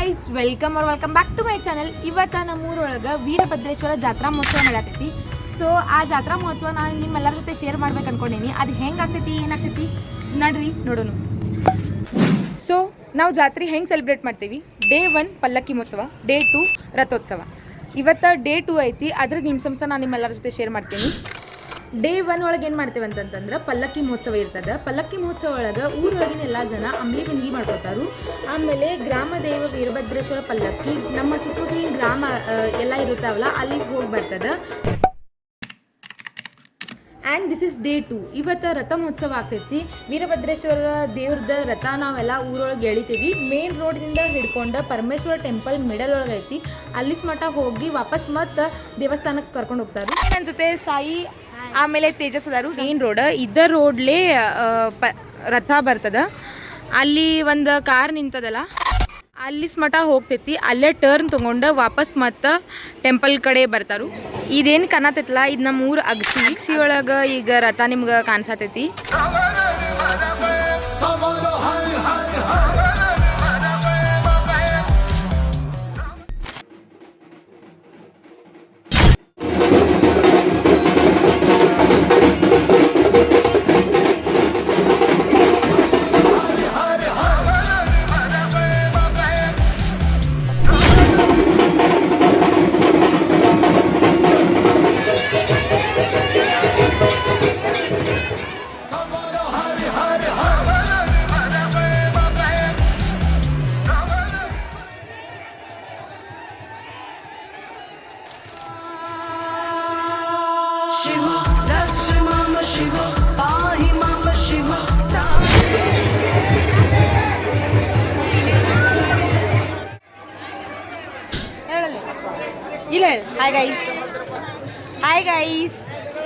Guys welcome back to my channel. ಇವತ್ತು ನಮ್ಮೂರೊಳಗೆ ವೀರಭದ್ರೇಶ್ವರ ಜಾತ್ರಾ ಮಹೋತ್ಸವ ನಡೆಯತೈತಿ. ಸೊ ಆ ಜಾತ್ರಾ ಮಹೋತ್ಸವ ನಾನು ನಿಮ್ಮೆಲ್ಲರ ಜೊತೆ ಶೇರ್ ಮಾಡ್ಬೇಕು ಅನ್ಕೊಂಡೀನಿ. ಅದು ಹೆಂಗಾಗ್ತೈತಿ ಏನಾಗ್ತೈತಿ ನಡ್ರಿ ನೋಡೋಣ. ಸೊ ನಾವು ಜಾತ್ರೆ ಹೆಂಗೆ ಸೆಲೆಬ್ರೇಟ್ ಮಾಡ್ತೀವಿ, ಡೇ 1 ಪಲ್ಲಕ್ಕಿ ಮಹೋತ್ಸವ, ಡೇ 2 ರಥೋತ್ಸವ. ಇವತ್ತು ಡೇ 2 ಐತಿ, ಅದ್ರ ನಿಮ್ಸಂಸ ನಾನು ನಿಮ್ಮೆಲ್ಲರ ಜೊತೆ ಶೇರ್ ಮಾಡ್ತೀನಿ. ಡೇ 1 ಒಳಗೆ ಏನು ಮಾಡ್ತೇವೆ ಅಂತಂತಂದ್ರೆ ಪಲ್ಲಕ್ಕಿ ಮಹೋತ್ಸವ ಇರ್ತದೆ. ಪಲ್ಲಕ್ಕಿ ಮಹೋತ್ಸವ ಒಳಗೆ ಊರೊಳಗಿನ ಎಲ್ಲ ಜನ ಅಂಬ್ಲಿ ಬಿಂದಿಗೆ ಮಾಡ್ಕೊತಾರು. ಆಮೇಲೆ ಗ್ರಾಮ ದೇವ ವೀರಭದ್ರೇಶ್ವರ ಪಲ್ಲಕ್ಕಿ ನಮ್ಮ ಸುತ್ತಮುತ್ತಲಿನ ಗ್ರಾಮ ಎಲ್ಲ ಇರುತ್ತಾವಲ್ಲ ಅಲ್ಲಿಗೆ ಹೋಗಿ ಬರ್ತದೆ. And this is day 2. ಇವತ್ತು ರಥ ಮಹೋತ್ಸವ ಆಗ್ತೈತಿ. ವೀರಭದ್ರೇಶ್ವರ ದೇವ್ರದ ರಥ ನಾವೆಲ್ಲ ಊರೊಳಗೆ ಎಳಿತೀವಿ. ಮೇನ್ ರೋಡ್ನಿಂದ ಹಿಡ್ಕೊಂಡು ಪರಮೇಶ್ವರ ಟೆಂಪಲ್ ಮಿಡಲ್ ಒಳಗೆ ಐತಿ. ಅಲ್ಲಿ ಮಠ ಹೋಗಿ ವಾಪಸ್ ಮತ್ತೆ ದೇವಸ್ಥಾನಕ್ಕೆ ಕರ್ಕೊಂಡು ಹೋಗ್ತಾರೆ. ನನ್ನ ಜೊತೆ ಸಾಯಿ ಆಮೇಲೆ ತೇಜಸ್ ಅದಾರು. ಮೇನ್ ರೋಡ್ ಇದ್ದ ರೋಡ್ಲೇ ರಥ ಬರ್ತದ. ಅಲ್ಲಿ ಒಂದು ಕಾರ್ ನಿಂತದಲ್ಲ, ಅಲ್ಲಿ ಮಠ ಹೋಗ್ತೈತಿ. ಅಲ್ಲೇ ಟರ್ನ್ ತೊಗೊಂಡು ವಾಪಸ್ ಮತ್ತು ಟೆಂಪಲ್ ಕಡೆ ಬರ್ತಾರು. ಇದೇನು ಕಾಣತೈತಲ್ಲ, ಇದು ನಮ್ಮ ಊರು ಅಗಸಿ ಒಳಗೆ ಈಗ ರಥ ನಿಮ್ಗೆ ಕಾಣಿಸತೈತಿ. ಇಲ್ಲ ಹಾಯ್ ಗೈಸ್.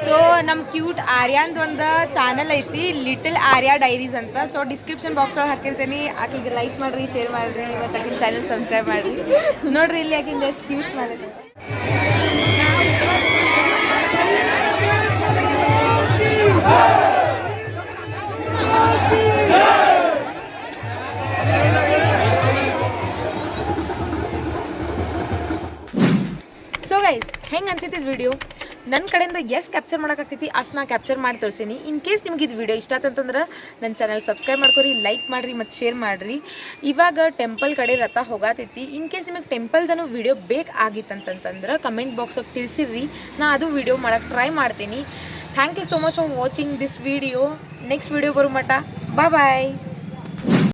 ಸೊ ನಮ್ಮ ಕ್ಯೂಟ್ ಆರ್ಯಾಂದ್ ಒಂದು ಚಾನಲ್ ಐತಿ, ಲಿಟಲ್ ಆರ್ಯಾ ಡೈರೀಸ್ ಅಂತ. ಸೊ ಡಿಸ್ಕ್ರಿಪ್ಷನ್ ಬಾಕ್ಸ್ ಒಳಗೆ ಹಾಕಿರ್ತೀನಿ. ಆಕಿಗೆ ಲೈಕ್ ಮಾಡಿರಿ, ಶೇರ್ ಮಾಡಿರಿ, ಮತ್ತು ಆಕಿನ ಚಾನಲ್ ಸಬ್ಸ್ಕ್ರೈಬ್ ಮಾಡಿರಿ. ನೋಡ್ರಿ ಇಲ್ಲಿ ಆಕಿಂದ ಎಷ್ಟು ಕ್ಯೂಟ್ ಮಾಡಿದೆ. ಸೊ ಗೈಸ್, ಹೆಂಗೆ ಅನ್ಸೈತಿ ವಿಡಿಯೋ? ನನ್ನ ಕಡೆಯಿಂದ ಎಷ್ಟು ಕ್ಯಾಪ್ಚರ್ ಮಾಡೋಕ್ಕಾಗ್ತೈತಿ ಅಷ್ಟು ನಾ ಕ್ಯಾಪ್ಚರ್ ಮಾಡಿ ತೋರಿಸೀನಿ. ಇನ್ ಕೇಸ್ ನಿಮ್ಗೆ ಇದು ವಿಡಿಯೋ ಇಷ್ಟ ಆತಂತಂದ್ರೆ ನನ್ನ ಚಾನಲ್ ಸಬ್ಸ್ಕ್ರೈಬ್ ಮಾಡ್ಕೊರಿ, ಲೈಕ್ ಮಾಡಿರಿ ಮತ್ತು ಶೇರ್ ಮಾಡಿರಿ. ಇವಾಗ ಟೆಂಪಲ್ ಕಡೆ ರಥ ಹೋಗತೈತಿ. ಇನ್ ಕೇಸ್ ನಿಮಗೆ ಟೆಂಪಲ್ದನು ವಿಡಿಯೋ ಬೇಕಾಗಿತ್ತಂತಂದ್ರೆ ಕಮೆಂಟ್ ಬಾಕ್ಸಲ್ಲಿ ತಿಳಿಸಿರಿ, ನಾ ಅದು ವಿಡಿಯೋ ಮಾಡೋಕ್ಕೆ ಟ್ರೈ ಮಾಡ್ತೀನಿ. Thank you so much for watching this video. Next video ಬರೋ ಮಟ್ಟ ಬಾಯ್.